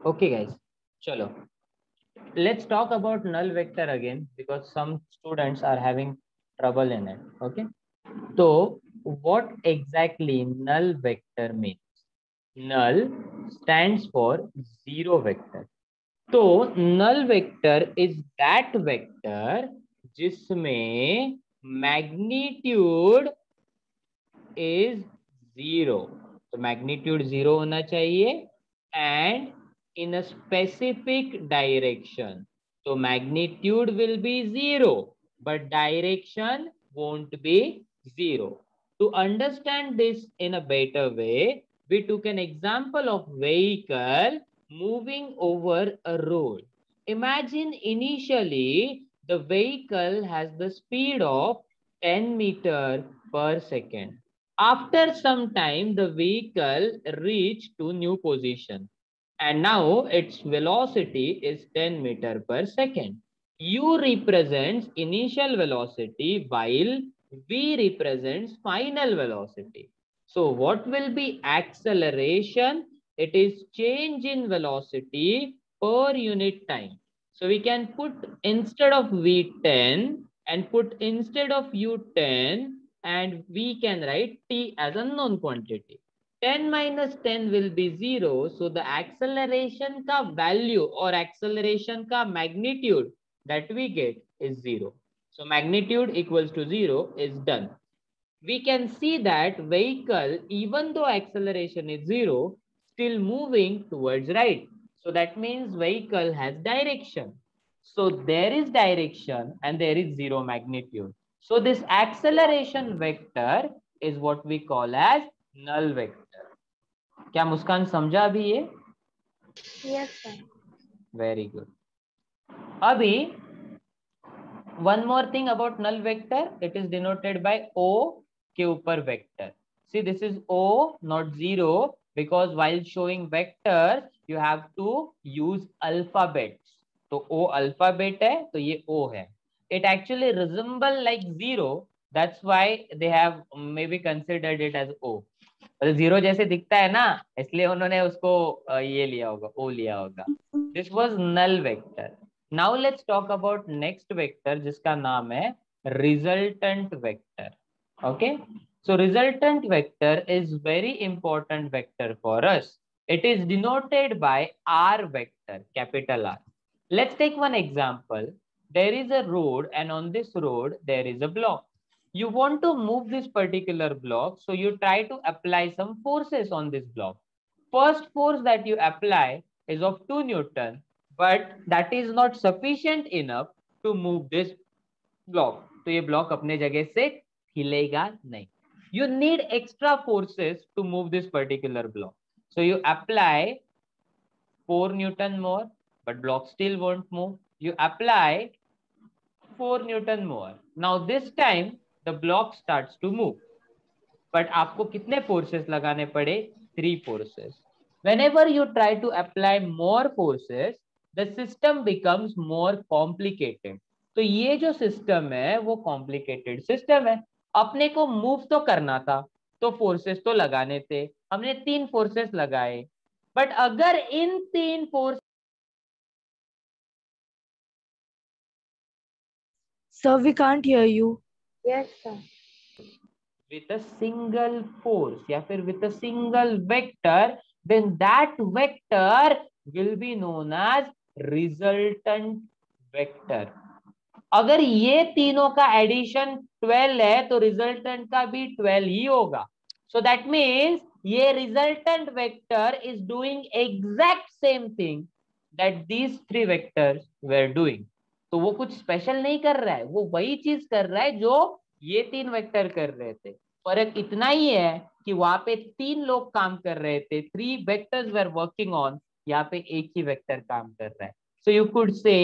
Okay, guys. Chalo. Let's talk about null vector again because some students are having trouble in it. Okay. So, what exactly null vector means? Null stands for zero vector. तो null vector is that vector जिसमें magnitude is zero. तो magnitude zero होना चाहिए and in a specific direction. So magnitude will be zero, but direction won't be zero. To understand this in a better way, we took an example of vehicle moving over a road. Imagine initially the vehicle has the speed of 10 meter per second. After some time, the vehicle reached to new position and now its velocity is 10 meter per second. U represents initial velocity while V represents final velocity. So what will be acceleration? It is change in velocity per unit time. So we can put instead of V10 and put instead of U10 and we can write T as a known quantity. 10 minus 10 will be 0. So the acceleration ka value or acceleration ka magnitude that we get is 0. So magnitude equals to 0 is done. We can see that vehicle, even though acceleration is 0, still moving towards right. So that means vehicle has direction. So there is direction and there is 0 magnitude. So this acceleration vector is what we call as null vector. क्या मुस्कान समझा अभी ये? Yes, sir. Very good. अभी one more thing about null vector, it is denoted by O के ऊपर vector. See, this is O, not 0, because while showing vectors, you have to use alphabets. तो O alphabet है, तो ये O है. It actually resemble like 0, that's why they have maybe considered it as O. Zero जैसे दिखता है ना, इसलिए उन्होंने उसको ये लिया होगा, ओ लिया होगा. This was null vector. Now let's talk about next vector जिसका नाम है resultant vector. Okay, so resultant vector is very important vector for us. It is denoted by R vector, capital R. Let's take one example. There is a road and on this road there is a block. You want to move this particular block, so you try to apply some forces on this block. First force that you apply is of 2 Newton, but that is not sufficient enough to move this block. तो ये block अपने जगह से हिलेगा नहीं. You need extra forces to move this particular block. So you apply 4 Newton more, but block still won't move. You apply 4 Newton more. Now this time the block starts to move. But आपको कितने forces लगाने पड़े? 3 forces. Whenever you try to apply more forces, the system becomes more complicated. तो ये जो system है वो complicated system है. अपने को move तो करना था, तो forces तो लगाने थे. हमने 3 forces लगाए. But अगर इन 3 forces Sir, we can't hear you. Yes, sir. with a single force या फिर with a single vector, then that vector will be known as resultant vector. अगर ये तीनों का एडिशन 12 है तो रिजल्टेंट का भी 12 ही होगा. So that means ये resultant vector is doing exact same thing that these 3 vectors were doing. तो वो कुछ स्पेशल नहीं कर रहा है, वो वही चीज कर रहा है जो ये 3 वेक्टर कर रहे थे. फर्क इतना ही है कि वहां पे 3 लोग काम कर रहे थे, 3 वेक्टर्स वर वर्किंग ऑन, यहाँ पे एक ही वेक्टर काम कर रहा है. So you could say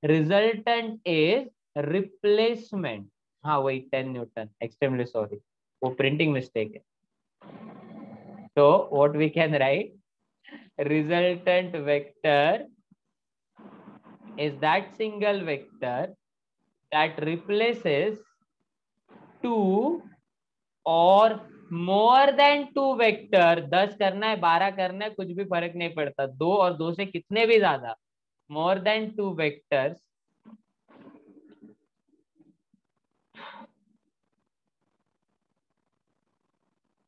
resultant is replacement. हाँ वही 10 न्यूटन, एक्सट्रीमली सॉरी, वो प्रिंटिंग मिस्टेक है. तो what we can write, resultant vector is that single vector that replaces 2 or more than 2 vector, 10 करना है 12 करना है कुछ भी फर्क नहीं पड़ता, 2 और 2 से कितने भी ज्यादा, more than 2 vectors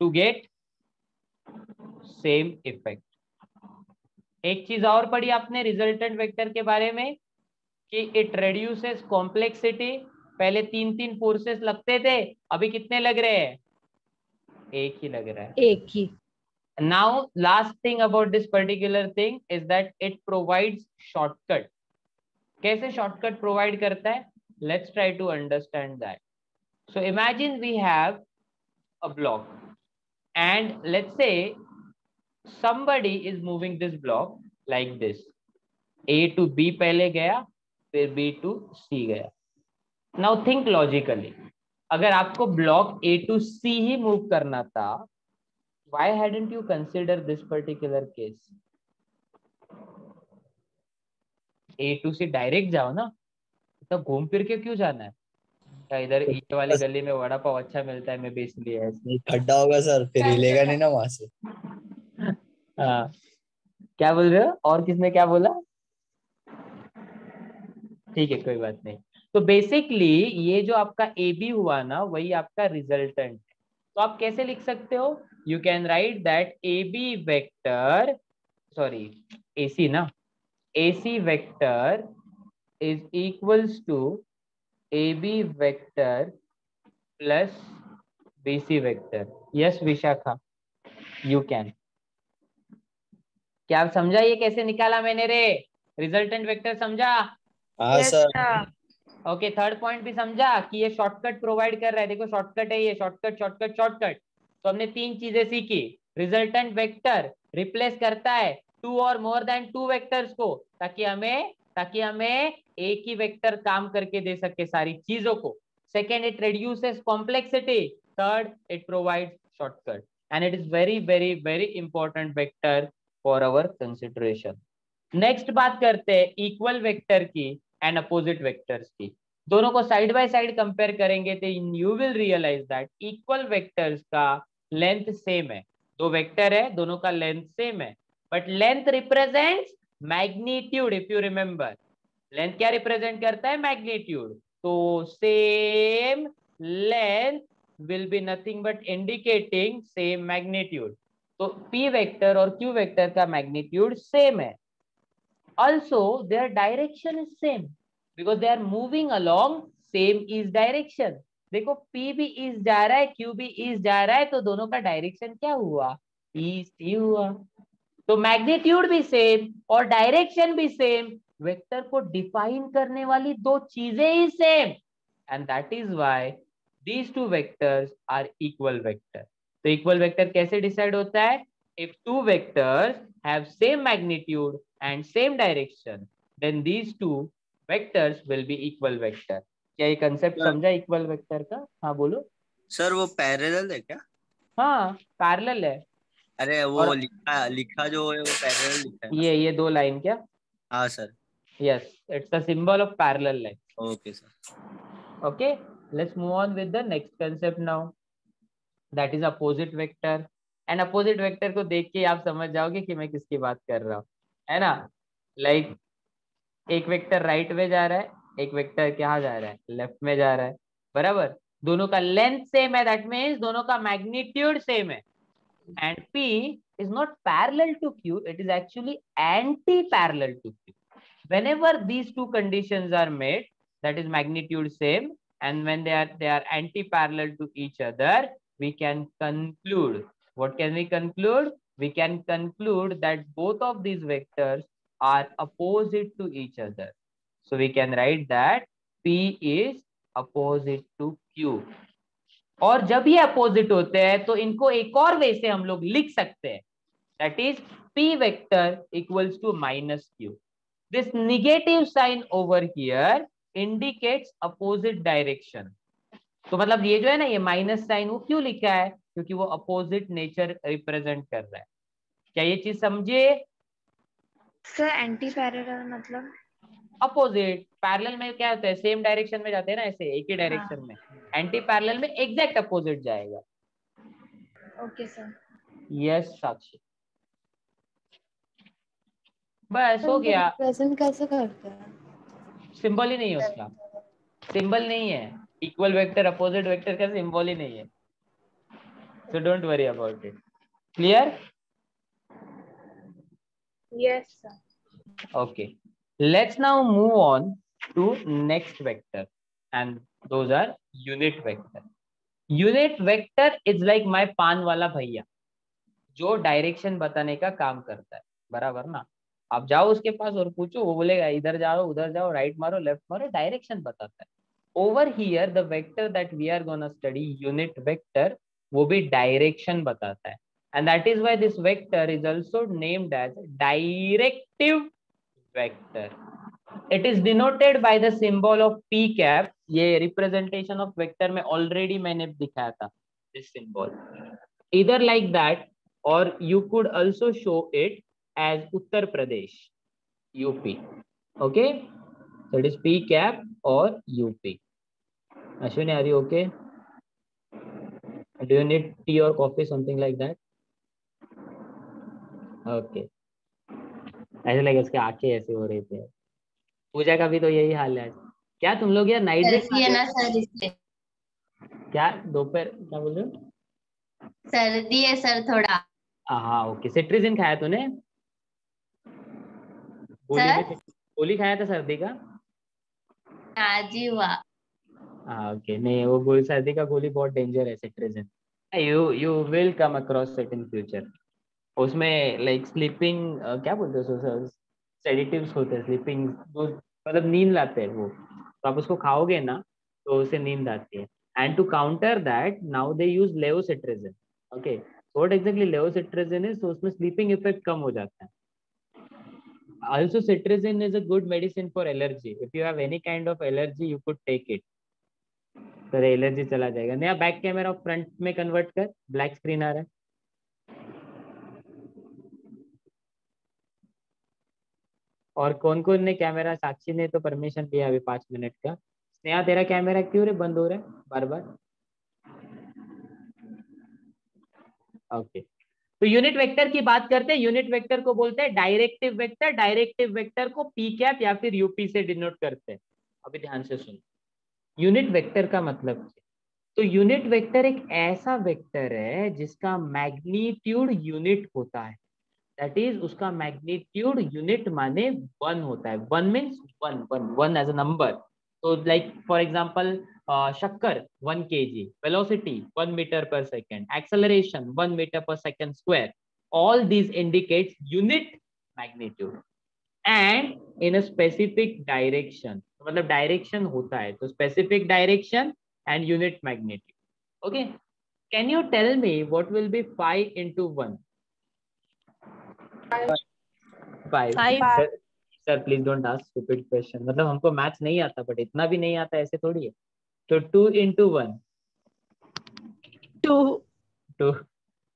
to get same effect. एक चीज और पढ़ी आपने रिजल्टेंट वेक्टर के बारे में कि इट रेड्यूसेस कॉम्प्लेक्सिटी। पहले 3 3 फोर्सेस लगते थे, अभी कितने लग रहे हैं, एक ही लग रहा है। एक ही। Now, last thing about this particular thing is that it provides shortcut. कैसे shortcut provide करता है? Let's try to understand that. So imagine we have a block, and let's say somebody is moving this block like this. A to B पहले गया, फिर B to C गया. Now think logically. अगर आपको block A to C he move करना था, why hadn't you considered this particular case? A to C direct जाओ ना, तो घूम फिर के क्यों जाना है? क्या इधर ये वाली गली में वड़ा पाव अच्छा मिलता है, मैं बेच लिया है। खड्डा होगा सर, फिर हिलेगा नहीं ना वहां से। हाँ, क्या बोल रहे हो? और किसने क्या बोला? ठीक है, कोई बात नहीं। तो बेसिकली ये जो आपका ए बी हुआ ना, वही आपका रिजल्टेंट है। तो आप कैसे लिख सकते हो? You can write that A B vector, sorry A C ना, A C vector is equals to A B vector plus B C vector. Yes Vishakha, you can. क्या आप समझा ये कैसे निकाला मैंने रे? रिजल्टेंट वेक्टर समझा? हाँ Yes, sir. sir. Okay, third point भी समझा कि ये शॉर्टकट प्रोवाइड कर रहा है। देखो शॉर्टकट है ये, शॉर्टकट शॉर्टकट शॉर्टकट। तो हमने 3 चीजें सीखी। रिजल्टेंट वेक्टर रिप्लेस करता है 2 और मोर देन 2 वेक्टर्स को, ताकि हमें एक ही वेक्टर काम करके दे सके सारी चीजों को। Second, it reduces complexity. Third, it provides shortcut, and it is very very very important vector for our consideration. Next बात करते हैं इक्वल वेक्टर की एंड अपोजिट वेक्टर्स की। दोनों को साइड बाय साइड कंपेयर करेंगे तो you will realize that equal vectors का लेंथ सेम है। 2 वेक्टर है, दोनों का लेंथ सेम है, but length represents magnitude. If you remember, length क्या रिप्रेजेंट करता है? मैग्नीट्यूड। तो same length will be nothing but indicating same magnitude. तो P वेक्टर और Q वेक्टर का मैग्नीट्यूड सेम है। Also their direction is same because they are moving along same east direction. देखो P भी east जा रहा है, Q भी ईस्ट जा रहा है, तो दोनों का डायरेक्शन क्या हुआ? ईस्ट ही हुआ। तो मैग्नीट्यूड भी सेम और डायरेक्शन भी सेम, वेक्टर को डिफाइन करने वाली 2 चीजें ही same, and that is why these 2 vectors are equal vector. तो इक्वल वेक्टर कैसे डिसाइड होता है? If 2 vectors have same magnitude and same direction, then these 2 vectors will be equal vector. क्या ये कंसेप्ट समझा इक्वल वेक्टर का? हाँ बोलो सर वो पैरेलल है क्या? हाँ, पैरेलल है। अरे वो और लिखा लिखा जो है वो पैरेलल लिखा है ना? ये 2 लाइन क्या? हाँ sir. Yes, it's the symbol of parallel line. Okay sir. Okay, let's move on with the next concept now. That is opposite vector. And opposite vector को देख के आप समझ जाओगे कि मैं किसकी बात कर रहा हूँ, है ना? Like एक वेक्टर राइट में जा रहा है, एक वेक्टर क्या जा रहा है? लेफ्ट में जा रहा है, बराबर। दोनों का लेंथ सेम है, दैट मीन्स दोनों का मैग्नीट्यूड सेम है। And P is not parallel to Q, it is actually anti-parallel to Q. Whenever these 2 conditions are met, that is magnitude same, and when they are anti-parallel to each other, we can conclude. What can we conclude? We can conclude that both of these vectors are opposite to each other. So we can write that P is opposite to Q. और जब ये opposite होते हैं तो इनको एक और वे से हम लोग लिख सकते हैं, that is P vector equals to minus Q. This negative sign over here indicates opposite direction. तो मतलब ये जो है ना, ये माइनस साइन वो क्यों लिखा है? क्योंकि वो अपोजिट नेचर रिप्रेजेंट कर रहा है। क्या ये चीज समझे? सर एंटी पैरेलल मतलब? अपोजिट। पैरेलल में क्या होता है? सेम डायरेक्शन में जाते हैं ना, ऐसे एक ही डायरेक्शन में। एंटी पैरेलल में एग्जैक्ट अपोजिट जाएगा। Okay sir. यस साक्षी, बस हो गया। प्रेजेंट कैसे करते हैं? सिंबल ही नहीं है उसका, सिंबल नहीं है। इक्वल वेक्टर अपोजिट वेक्टर का सिंबल ही नहीं है, so don't worry about it. Clear? Yes sir. Okay, let's now move on to next vector, and those are unit vector. Unit vector is like my पान वाला भैया, जो direction बताने का काम करता है, बराबर ना? आप जाओ उसके पास और पूछो, वो बोलेगा इधर जाओ, उधर जाओ, राइट मारो, लेफ्ट मारो, डायरेक्शन बताता है। Over here the vector that we are gonna study, unit vector, वो भी डायरेक्शन बताता है, and that is why this vector is also named as directive vector. It is denoted by the symbol of p cap. ये representation of vector में already मैंने दिखाया था, this symbol. Either like that, or you could also show it as Uttar Pradesh, UP. Okay, so it is p cap or UP. Ashwini, are you okay? Do you need tea or coffee, something like that? Okay. ऐसे लगे उसके आंखें ऐसे हो रही थे। पूजा का भी तो यही हाल है। क्या तुम लोग यार नाइट ड्रेस सर्दी है ना सर, इसलिए। क्या दोपहर क्या बोल रहे हो? सर्दी है सर थोड़ा। हाँ ओके, सिट्रिजिन खाया तूने? सर? गोली खाया था सर्दी का? हाँ जी हुआ। हाँ ओके, नहीं वो गोली, सर्दी का गोली बहुत डेंजर है cetirizine. You will come across it in future. उसमें लाइक स्लीपिंग क्या बोलते हो, सेडेटिव्स होते हैं, स्लीपिंग मतलब नींद लाते हैं वो, तो आप उसको खाओगे ना तो उससे नींद आती है। And to counter that now they use levocetirizine. Okay, what exactly levocetirizine is, तो उसमें स्लीपिंग इफेक्ट कम हो जाता है। Also cetirizine is a good medicine for allergy. If you have any kind of allergy you could take it, तो allergy चला जाएगा। नया back camera front में कन्वर्ट कर, ब्लैक स्क्रीन आ रहा है। और कौन कौन ने कैमरा, साक्षी ने तो परमिशन दिया अभी 5 मिनट का। स्नेहा तेरा कैमरा क्यों रे बंद हो रहा है बार बार? ओके, तो यूनिट वेक्टर की बात करते हैं। यूनिट वेक्टर को बोलते हैं डायरेक्टिव वेक्टर। डायरेक्टिव वेक्टर को पी कैप या फिर यूपी से डिनोट करते हैं। अभी ध्यान से सुन, यूनिट वेक्टर का मतलब क्या? तो यूनिट वेक्टर एक ऐसा वेक्टर है जिसका मैग्नीट्यूड यूनिट होता है। दैट इज उसका मैग्नीट्यूड यूनिट माने 1 होता है। 1 मीन्स 1 एज अ नंबर। तो लाइक फॉर एग्जांपल शक्कर 1 kg, वेलोसिटी 1 मीटर पर सेकेंड, एक्सेलरेशन 1 मीटर पर second square, all these indicates unit magnitude and in a specific direction. मतलब डायरेक्शन होता है तो specific direction and unit magnitude. Okay, can you tell me what will be 5 into 1? 5. Sir please don't ask stupid question. मतलब हमको maths नहीं आता, but इतना भी नहीं आता ऐसे थोड़ी है। तो 2 into 1 2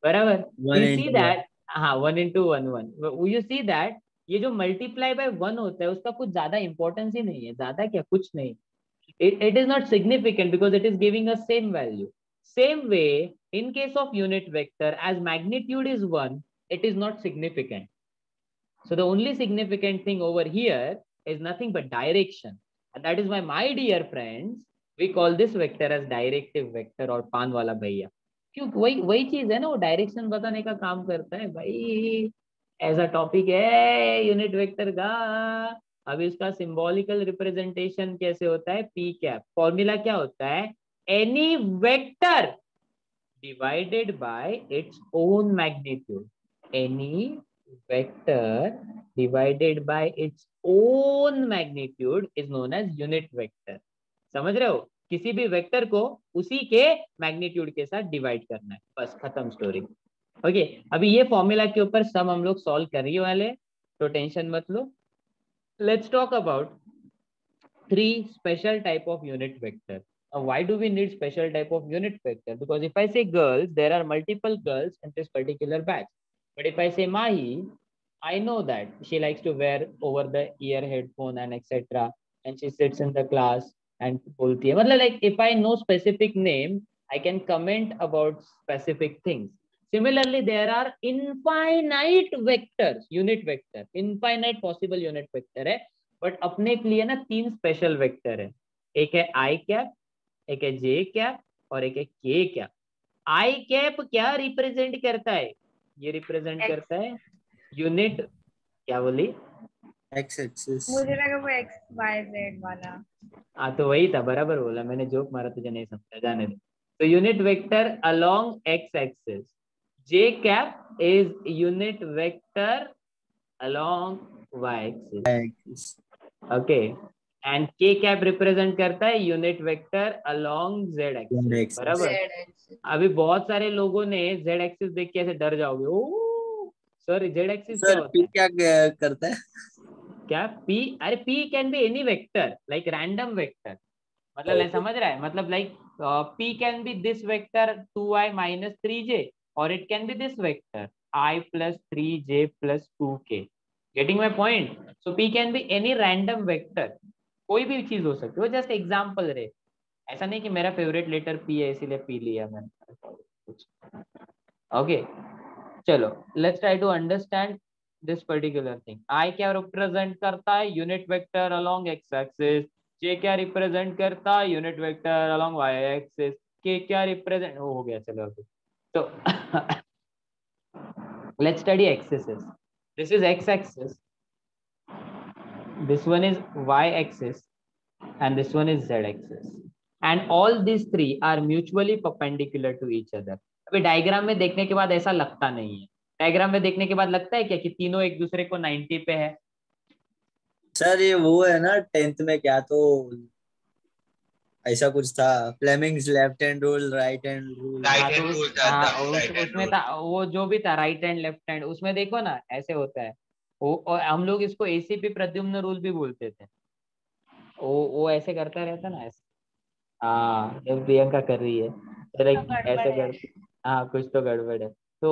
बराबर। You see that, हाँ 1 into 1 1। You see that ये जो मल्टीप्लाई बाय 1 होता है उसका कुछ ज्यादा इंपॉर्टेंस ही नहीं है। ज्यादा क्या, कुछ नहीं। It is not significant because it is giving us same value. Same way, in case of unit vector, as magnitude is 1, it is not significant. So the only significant thing over here is nothing but direction. And that is why, my dear friends, we call this vector as directive vector or पान वाला भैया। क्यों? वही चीज है ना, वो direction बताने का काम करता है भाई। ऐसा टॉपिक है यूनिट वेक्टर का। अभी इसका सिंबॉलिकल रिप्रेजेंटेशन कैसे होता है? P cap. फॉर्मूला क्या होता है? Any vector divided by its own magnitude. Any vector divided by its own magnitude is known as unit vector. समझ रहे हो? किसी भी वेक्टर को उसी के मैग्नीट्यूड के साथ डिवाइड करना है, बस खत्म स्टोरी। ओके, अभी ये फॉर्मूला के ऊपर सम हम लोग सॉल्व करने वाले, तो टेंशन मत लो। Let's talk about 3 special type of unit vector. Now, why do we need special type of unit vector? Because if I say girls, there are multiple girls in this particular batch. But if I say Mahi, I know that she likes to wear over the ear headphone and etc. And she sits in the class and bolti hai. Like if I know specific name, I can comment about specific things. Similarly, there are infinite vectors, unit vector, infinite possible unit vector है, but अपने के लिए ना 3 special vector है. एक है आई cap, एक है जे कैप और एक है के कैप. आई कैप क्या रिप्रेजेंट करता है? ये रिप्रेजेंट X. करता है यूनिट, क्या बोली? X axis. मुझे लगा वो XYZ वाला. हाँ तो वही था, बराबर बोला, मैंने जोक मारा, तुझे नहीं समझा, जाने दे. तो unit vector along x axis. J cap is unit vector along Y axis. Okay. And k cap represent करता है unit vector along z axis. Axis. बराबर. Z axis. अभी बहुत सारे लोगों ने जेड एक्सिस देख के ऐसे डर जाओगे, ओ सर जेड एक्सिस क्या सर होता पी है? क्या करता है? क्या पी? अरे P can be any vector, like random vector. मतलब Okay. समझ रहा है, मतलब like P can be this vector 2i minus 3j, और it can be this vector i plus 3j plus 2k. Getting my point? So P can be any random vector, कोई भी चीज हो सकती है, जस्ट एग्जाम्पल रहे. ऐसा नहीं कि मेरा फेवरेट लेटर पी है इसीलिए पी लिया मैंने. ओके चलो, let's try to understand this particular thing. I क्या रिप्रेजेंट करता है? Unit vector along x axis. J क्या रिप्रेजेंट करता है? Unit vector along Y axis. K क्या रिप्रेजेंट, हो गया चलो अभी. तो let's study axes. This is X axis, this one is y axis, and this one is z axis, and all these three are mutually perpendicular to each other. अभी diagram में देखने के बाद ऐसा लगता नहीं है. डायग्राम में देखने के बाद लगता है क्या कि तीनों एक दूसरे को 90 पे है? सर ये वो है ना 10th में क्या तो ऐसा कुछ था, Fleming's left hand rule, right hand rule. हाँ तो उसमें था वो जो भी था, राइट हैंड लेफ्ट हैंड, उसमें देखो ना ऐसे होता है वो, और हम लोग इसको एसीपी प्रद्युम्न रूल भी बोलते थे. वो ऐसे करता रहता ना ऐसे. हाँ जब प्रियंका कर रही है तो like गड़बड़ ऐसे है. कर. हाँ कुछ तो गड़बड़ है. तो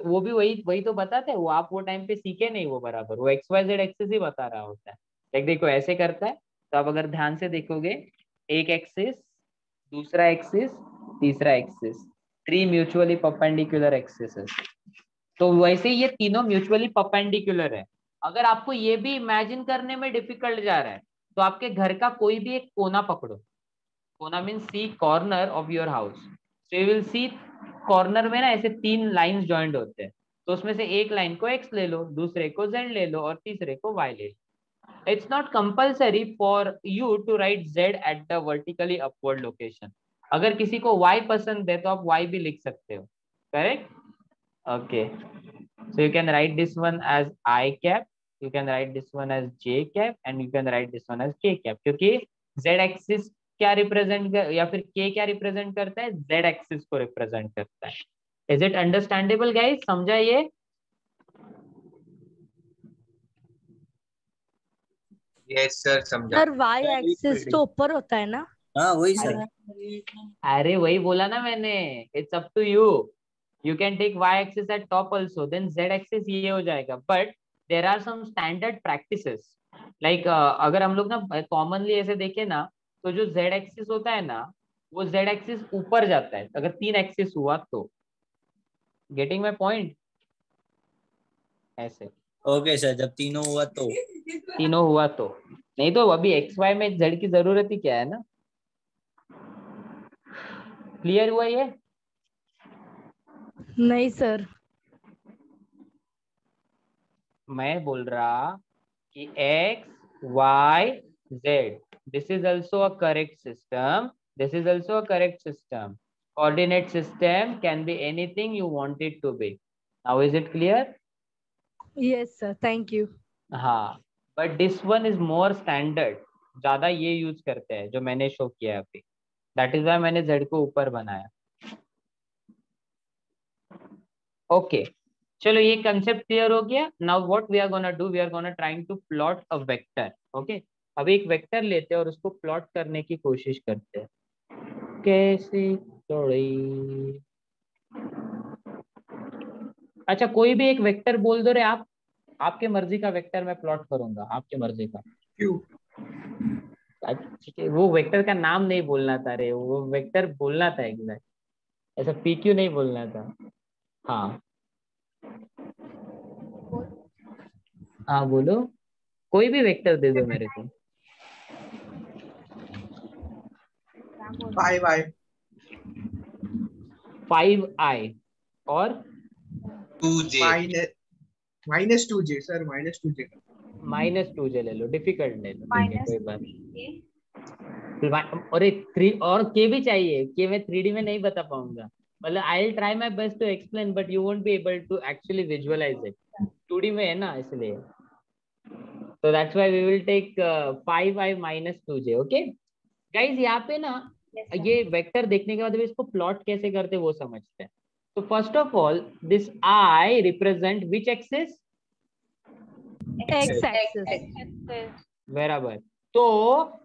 वो भी वही वही तो बताते हैं वो, आप वो टाइम पे सीखे नहीं वो बराबर, वो एक्स वाई जेड एक्सिस ही बता रहा होता है. लाइक देखो ऐसे करता है, तो आप अगर ध्यान से देखोगे, एक एक्सिस, दूसरा एक्सिस, तीसरा एक्सिस, 3 म्यूचुअली परपेंडिकुलर एक्सिस. तो वैसे ही ये तीनों म्यूचुअली परपेंडिकुलर है. अगर आपको ये भी इमेजिन करने में डिफिकल्ट जा रहा है, तो आपके घर का कोई भी एक कोना पकड़ो. कोना mean see corner of your house. So you will see corner में ना ऐसे 3 लाइंस जॉइंट होते हैं. तो उसमें से एक लाइन को एक्स ले लो, दूसरे को जेड ले लो, और तीसरे को वाई ले लो. It's not compulsory for you to write Z at the vertically upward location. अगर किसी को वाई पसंद है तो आप वाई भी लिख सकते हो. Correct. Okay. So you can write this one as I cap, you can write this one as J cap, and you can write this one as K cap. क्योंकि Z एक्सिस क्या represent कर, या फिर K क्या represent करता है? Z axis को represent करता है. Is it understandable guys? समझा ये? यस सर समझा. सर वाई एक्सिस तो ऊपर होता है ना? हाँ वही अरे सर। अरे वही बोला ना मैंने. It's up to you. You can take y axis at top also, then z axis ये हो जाएगा. But there are some standard practices. Like अगर हम लोग ना commonly ऐसे देखें ना, तो जो z axis होता है ना, वो z axis ऊपर जाता है अगर 3 axis हुआ तो. Getting my point? ऐसे ओके सर, जब तीनों हुआ तो। तीनों हुआ तो. नहीं तो अभी एक्स वाई में z की जरूरत ही क्या है ना. क्लियर हुआ ये? नहीं सर. मैं बोल रहा कि x y z, this is also a correct system, this is also a correct system. Coordinate system can be anything you want it to be. Now is it clear? Yes sir, thank you. हाँ, but this one is more standard. ज्यादा ये use करते हैं जो मैंने show किया है अभी. That is why मैंने z को ऊपर बनाया. ओके चलो ये कंसेप्ट क्लियर हो गया. Now what we are gonna do, we are gonna trying to plot a vector. Okay अभी एक वेक्टर लेते हैं और उसको प्लॉट करने की कोशिश करते हैं. कैसे थोड़ी. अच्छा कोई भी एक वेक्टर बोल दो रे आप. आपके मर्जी का वेक्टर मैं प्लॉट करूंगा, आपके मर्जी का. क्यों? ठीक है, वो वेक्टर का नाम नहीं बोलना था रे, वो वेक्टर बोलना था एग्जैक्ट. ऐसा पी क्यू नहीं बोलना था. हाँ हाँ बोलो, कोई भी वेक्टर दे दो मेरे को। 5i 5i और -2j सर, -2j -2j ले लो, डिफिकल्ट ले लो, ठीक है कोई बात। -3 अरे 3 और के भी चाहिए, के मैं 3D में नहीं बता पाऊंगा, मतलब I will try my best to explain but you won't be able to actually visualise it, 2D में है ना इसलिए। So that's why we will take 5i -2j. Okay guys, यहाँ पे ना ये वेक्टर देखने के बाद इसको प्लॉट कैसे करते हैं वो समझते हैं। तो first of all this i represent which axis? X axis. बराबर। तो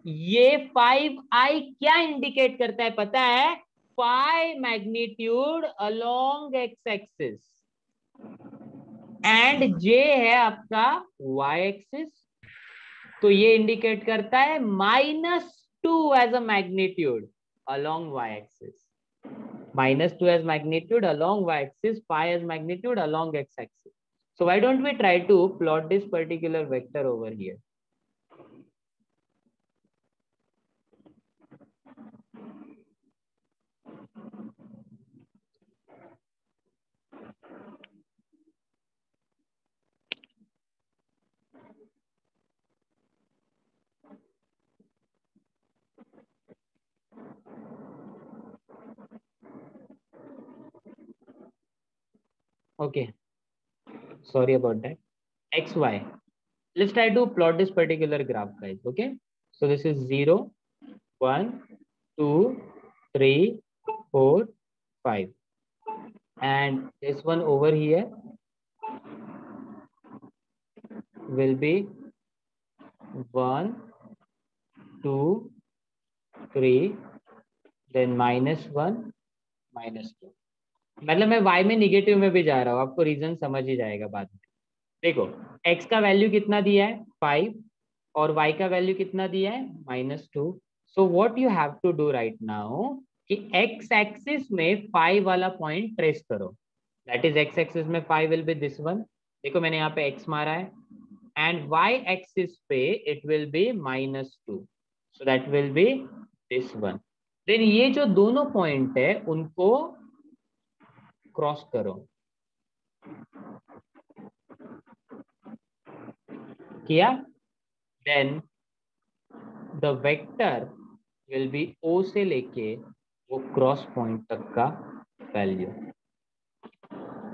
ये 5i क्या इंडिकेट करता है पता है? Five magnitude along x axis and j है आपका y एक्सिस। तो ये इंडिकेट करता है -2 as a magnitude along y axis, -2 as magnitude along y axis, phi as magnitude along x axis. So why don't we try to plot this particular vector over here? Okay, sorry about that. X, Y. Let's try to plot this particular graph, guys. Okay, so this is 0, 1, 2, 3, 4, 5, and this one over here will be 1, 2, 3, then -1, -2. मतलब मैं y में negative में भी जा रहा हूँ, आपको reason समझ ही जाएगा बाद में। देखो x का वैल्यू कितना दिया है 5 और y का वैल्यू कितना दिया है -2। So what you have to do right now कि x एक्सिस में 5 वाला पॉइंट ट्रेस करो, दैट इज x एक्सिस में 5 विल बी दिस वन। देखो मैंने यहाँ पे x मारा है एंड y एक्सिस पे it will be -2, so that will be this one. Then ये जो दोनों पॉइंट है उनको क्रॉस करो, किया? Then the vector will be O से लेके वो क्रॉस पॉइंट तक का वैल्यू।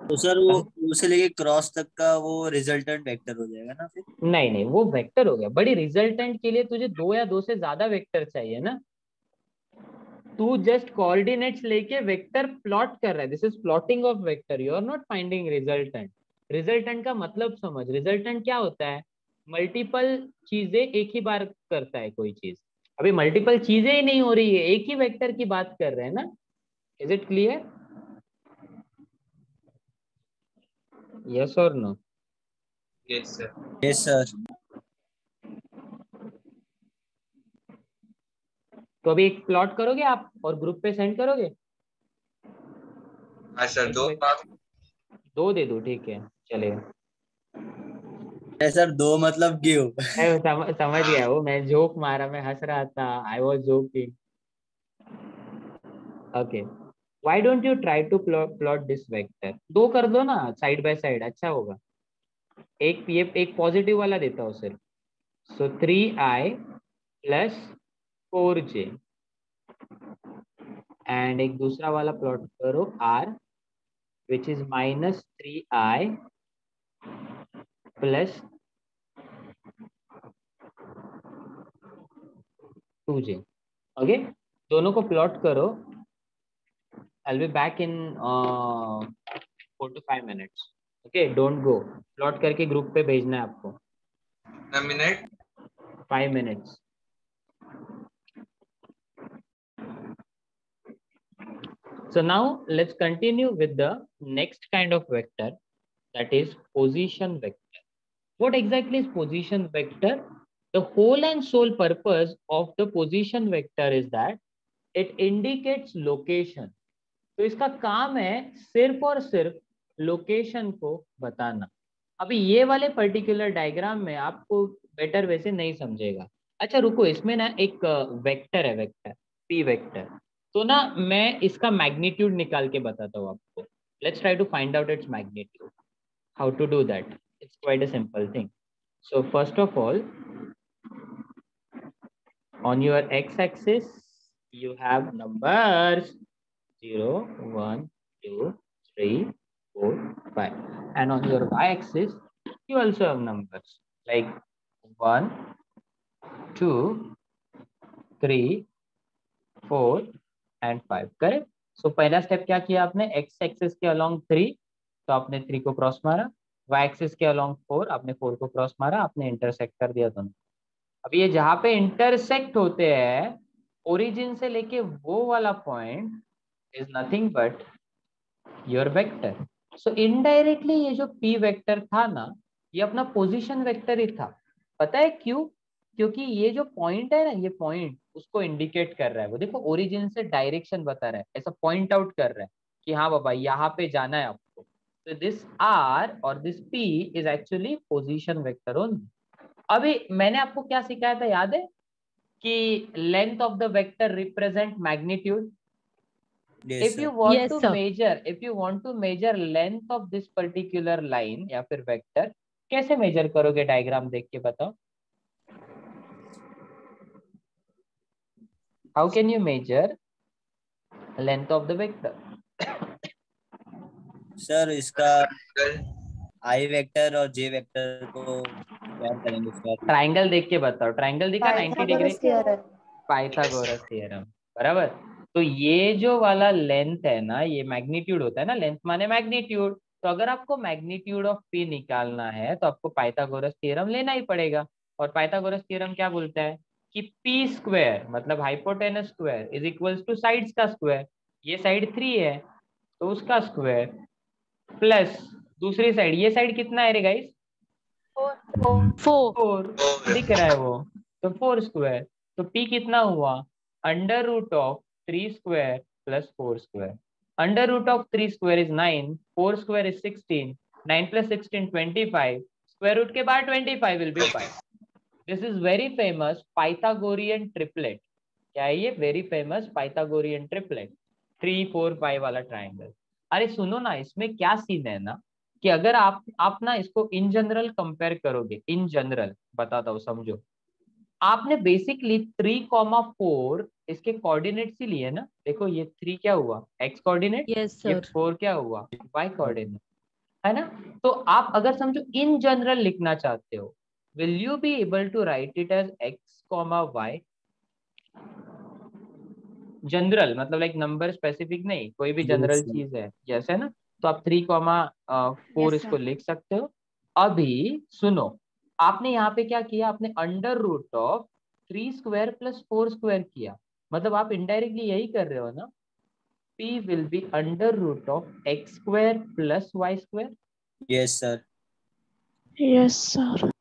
तो सर वो O से लेके क्रॉस तक का वो रिजल्टेंट वेक्टर हो जाएगा ना फिर? नहीं नहीं, वो वेक्टर हो गया। बड़ी रिजल्टेंट के लिए तुझे 2 या 2 से ज्यादा वेक्टर चाहिए ना, तू जस्ट कोऑर्डिनेट्स लेके वेक्टर प्लॉट कर रहा है, this is plotting of vector, you are not finding resultant. Resultant का मतलब समझ, रिजल्टेंट क्या होता है? मल्टीपल चीजें एक ही बार करता है कोई चीज। अभी मल्टीपल चीजें ही नहीं हो रही है, एक ही वेक्टर की बात कर रहे हैं ना। Is it clear? यस और no? Yes sir. Yes sir. तो अभी एक प्लॉट करोगे आप और ग्रुप पे सेंड करोगे? हाँ सर, 2 2 दे दो, ठीक है चलेगा। सर 2 मतलब गिव। समझ गया, वो मैं जोक मारा, मैं हंस रहा था, I was joking. Okay, why don't you try to plot this vector? 2 कर दो ना साइड बाय साइड, अच्छा होगा। एक पॉजिटिव वाला देता हूँ सिर्फ। सो 3i + 4j एंड एक दूसरा वाला प्लॉट करो r which is -3i + 2j। Okay, दोनों को प्लॉट करो। I'll be back in 4 to 5 minutes. Okay, don't go. Plot करके ग्रुप पे भेजना है आपको। कितना minute? 5 minutes. So now let's continue with the next kind of vector, that is position vector. What exactly is position vector? The whole and sole purpose of the position vector is that it indicates location. तो इसका काम है सिर्फ और सिर्फ location को बताना। अभी ये वाले पर्टिकुलर डायग्राम में आपको बेटर वैसे नहीं समझेगा। अच्छा रुको, इसमें ना एक वेक्टर है, वेक्टर पी वेक्टर। तो ना मैं इसका मैग्नीट्यूड निकाल के बताता हूँ आपको। Let's try to find out its magnitude. How to do that? It's quite a simple thing. So first of all, on your x-axis, you have numbers 0, 1, 2, 3, 4, 5. And on your y-axis, you also have numbers like 1, 2, 3, 4 and 5. Correct? So पहला step क्या किया आपने? x-axis के along 3, तो आपने 3 को cross मारा। y-axis के along 4, आपने 4 को क्रॉस मारा, आपने इंटरसेक्ट कर दिया दोनों। अब ये जहां पे इंटरसेक्ट होते हैं, ओरिजिन से लेके वो वाला point is nothing but your vector. So indirectly ये जो पी वेक्टर था ना, ये अपना पोजीशन वेक्टर ही था। पता है क्यों? क्योंकि ये जो पॉइंट है ना, ये पॉइंट उसको इंडिकेट कर रहा है। वो देखो ओरिजिन से डायरेक्शन बता रहा है, ऐसा पॉइंट आउट कर रहा है कि हाँ बाबा यहाँ पे जाना है आपको। तो दिस आर और this P is actually position vector only. अभी मैंने आपको क्या सिखाया था याद है? कि length of the vector represent magnitude. Yes, if sir. you want Yes, to sir. measure if you want to measure length of this particular line या फिर वेक्टर, कैसे मेजर करोगे? डायग्राम देख के बताओ। how can you measure length of the vector? Sir इसका कल आई vector और जे वेक्टर को क्या करेंगे सर? ट्राइंगल देख के बताओ। ट्राइंगल दिखा 90 डिग्री? पाइथागोरस थ्योरम, बराबर। तो ये जो वाला लेंथ है ना, ये मैग्नीट्यूड होता है ना, लेंथ माने मैग्नीट्यूड। तो अगर आपको मैग्नीट्यूड ऑफ पी निकालना है तो आपको पाइथागोरस थ्योरम लेना ही पड़ेगा। और पाइथागोरस थ्योरम क्या बोलता है कि पी स्क्वायर मतलब hypotenuse square is equals two sides का स्क्वायर। ये साइड 3 है तो उसका स्क्वायर प्लस दूसरी साइड, ये साइड कितना है रे गाइस? 4. 4 दिख रहा है वो, तो 4 स्क्वायर। तो पी कितना हुआ? Under root of 3 square plus 4 square. Under root of 3 square is 9, 4 square is 16, 9 plus 16 25, square root के बाद 25 will be 5। This is very famous Pythagorean triplet. क्या है ये? वेरी फेमस पाइथागोरियन ट्रिपलेट, 3 4 5 वाला ट्राइंगल। अरे सुनो ना, इसमें क्या सीन है ना कि अगर आप ना इसको इन जनरल कंपेयर करोगे, इन जनरल बताता हूँ समझो। आपने बेसिकली 3,4 इसके कोऑर्डिनेट्स ही लिए ना। देखो ये 3 क्या हुआ? एक्स कोऑर्डिनेट, Yes, ये sir. 4 क्या हुआ? वाई कोऑर्डिनेट, है ना। तो आप अगर समझो इन जनरल लिखना चाहते हो, will you be able to write it as x comma y? General मतलब लाइक नंबर स्पेसिफिक नहीं, कोई भी जनरल Yes, sir. चीज है, जैसे ना। तो आप 3,4 Yes, इसको sir. लिख सकते हो। अभी सुनो, आपने यहाँ पे क्या किया? आपने under root of 3 square plus 4 square किया। मतलब आप इनडायरेक्टली यही कर रहे हो ना, P will be under root of x square plus Y square. Yes, sir. Yes, sir.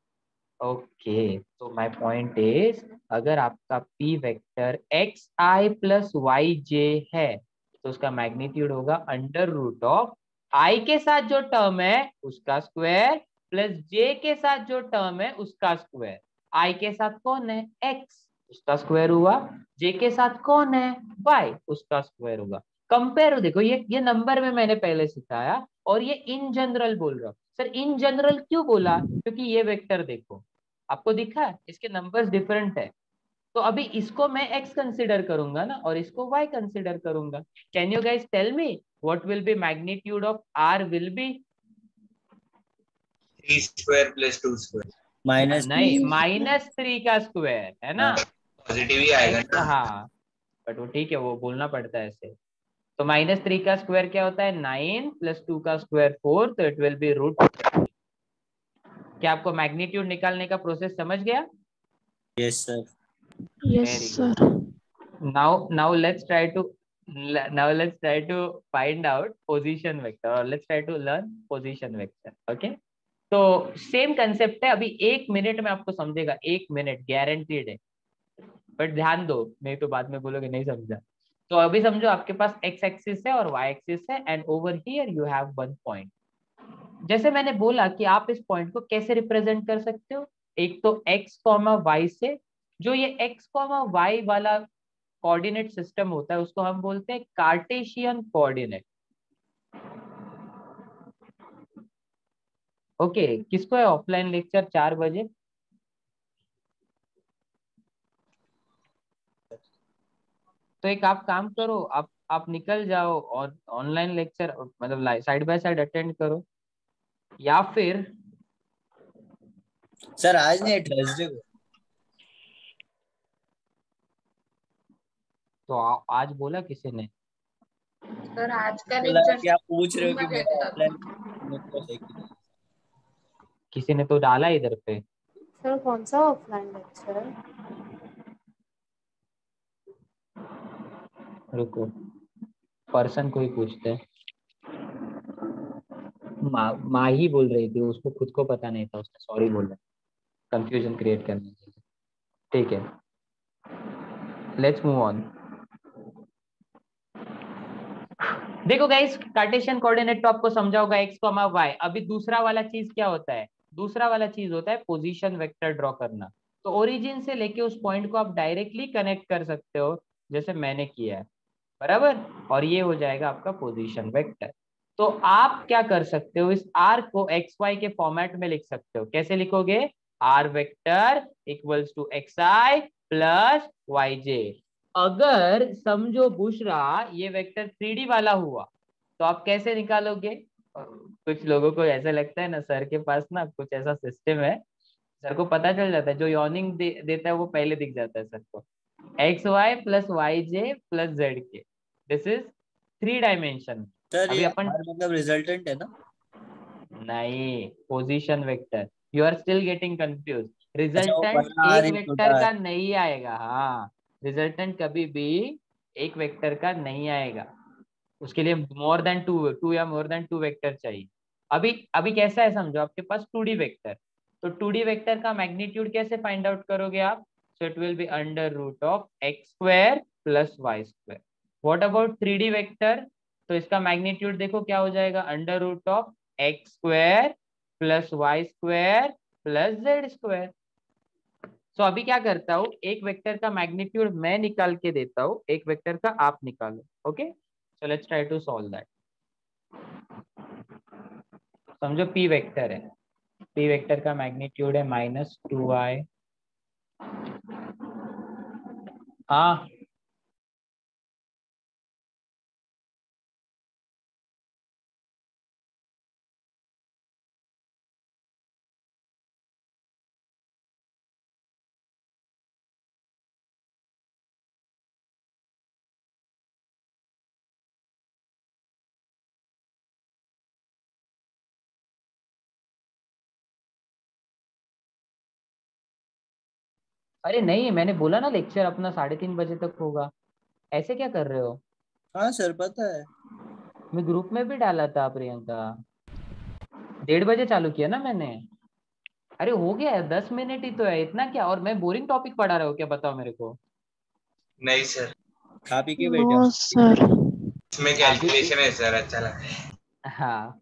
Okay, तो माय पॉइंट इज, अगर आपका P वेक्टर एक्स आई प्लस वाई जे है तो उसका मैग्नीट्यूड होगा अंडर रूट ऑफ आई के साथ जो टर्म है उसका स्क्वायर प्लस जे के साथ जो टर्म है उसका स्क्वायर। आई के साथ कौन है? एक्स, उसका स्क्वायर हुआ। जे के साथ कौन है? वाई, उसका स्क्वायर होगा। कंपेयर देखो, ये नंबर में मैंने पहले सिखाया और ये इन जनरल बोल रहा हूँ। सर इन जनरल क्यों बोला? क्योंकि ये वेक्टर देखो, आपको दिखा है इसके नंबर्स डिफरेंट है। तो अभी इसको मैं x कंसीडर करूंगा ना और इसको y कंसीडर करूंगा। Can you guys tell me what will be magnitude of r will be? 3 square plus 2 square. Minus नहीं, -3 का स्क्वायर है ना। पॉजिटिव ही आएगा x, ना। हाँ बट वो ठीक है, वो बोलना पड़ता है ऐसे। तो -3 का स्क्वायर क्या होता है? 9 प्लस 2 का स्क्वायर 4, तो इट विल बी √। क्या आपको मैग्नीट्यूड निकालने का प्रोसेस समझ गया? Yes sir. Yes, Very sir. good. Now let's try to find out position vector, or let's try to learn position vector. Okay? तो सेम कंसेप्ट है। अभी 1 मिनट में आपको समझेगा, 1 मिनट गारंटीड है। बट ध्यान दो, नहीं तो बाद में बोलोगे नहीं समझा। तो अभी समझो आपके पास x एक्सिस है और y एक्सिस है, and over here you have one point. जैसे मैंने बोला कि आप इस पॉइंट को कैसे रिप्रेजेंट कर सकते हो, एक तो x कॉमा वाई से, जो ये x कॉमा वाई वाला कोऑर्डिनेट सिस्टम होता है उसको हम बोलते हैं कार्टेशियन कोऑर्डिनेट। ओके, किसको है ऑफलाइन लेक्चर 4 बजे? तो एक आप काम करो, आप निकल जाओ और ऑनलाइन लेक्चर मतलब साइड बाय साइड अटेंड करो, या फिर सर आज नहीं, थर्सडे को। तो आज बोला किसी ने? सर आज का बोला लेक्चर कि आप पूछ रहे हो कि में मेरा रहेगा। ऑफलाइन तो है कि नहीं। किसी ने तो डाला इधर पे। सर कौन सा ऑफलाइन लेक्चर? रुको, पर्सन को ही पूछते हैं। माँ ही बोल रही थी, उसको खुद को पता नहीं था, उसने सॉरी बोला कंफ्यूजन क्रिएट करने के लिए। ठीक है, लेट्स मूव ऑन। देखो गाइस, कार्टेशियन कोऑर्डिनेट तो आपको समझा होगा x, y। अभी दूसरा वाला चीज क्या होता है? दूसरा वाला चीज होता है पोजीशन वेक्टर ड्रॉ करना। तो ओरिजिन से लेके उस पॉइंट को आप डायरेक्टली कनेक्ट कर सकते हो, जैसे मैंने किया है, बराबर। और ये हो जाएगा आपका पोजीशन वेक्टर। तो आप क्या कर सकते हो, इस r को एक्स वाई के फॉर्मेट में लिख सकते हो। कैसे लिखोगे? R vector equals to X I plus Y J. अगर समझो बुशरा ये वेक्टर 3D वाला हुआ तो आप कैसे निकालोगे? कुछ लोगों को ऐसा लगता है ना, सर के पास ना कुछ ऐसा सिस्टम है, सर को पता चल जाता है, जो यॉर्निंग देता है वो पहले दिख जाता है सर को। X y plus Y j plus z k, this is 3 dimension. Sir अभी ये अपन आर मतलब रिजल्टेंट है ना? नहीं, position vector, you are still getting confuse. अच्छा, वो रिजल्टेंट बड़ा आर एक एक वेक्टर छोटा आर। का नहीं आएगा। हाँ, रिजल्टेंट कभी भी एक वेक्टर का नहीं आएगा, उसके लिए मोर देन टू या मोर देन टू वेक्टर चाहिए। अभी अभी कैसा है समझो, आपके पास 2D वेक्टर, तो 2D वेक्टर का मैग्नीट्यूड कैसे फाइंड आउट करोगे आप? So it will be under root of x square plus Y square. What about 3D vector? तो इसका मैग्नीट्यूड देखो क्या हो जाएगा, under root of x square plus Y square plus Z square. So अभी क्या करता हूँ, एक वेक्टर का मैग्नीट्यूड मैं निकाल के देता हूँ, एक वेक्टर का आप निकालो। Okay, so let's try to solve that. समझो p वेक्टर है, p वेक्टर का मैग्नीट्यूड है -2i। हाँ, अरे नहीं, मैंने बोला ना लेक्चर अपना 3:30 बजे तक होगा। ऐसे क्या कर रहे हो? हाँ सर पता है। मैं ग्रुप में भी डाला था प्रियंका, 1:30 बजे चालू किया ना मैंने। अरे हो गया है, 10 मिनट ही तो है, इतना क्या? और मैं बोरिंग टॉपिक पढ़ा रहा हूँ क्या, बताओ मेरे को। नहीं सर, खा पी के नो बैठे हो? सर। इसमें काफी कैलकुलेशन है सर, अच्छा लगा। हाँ,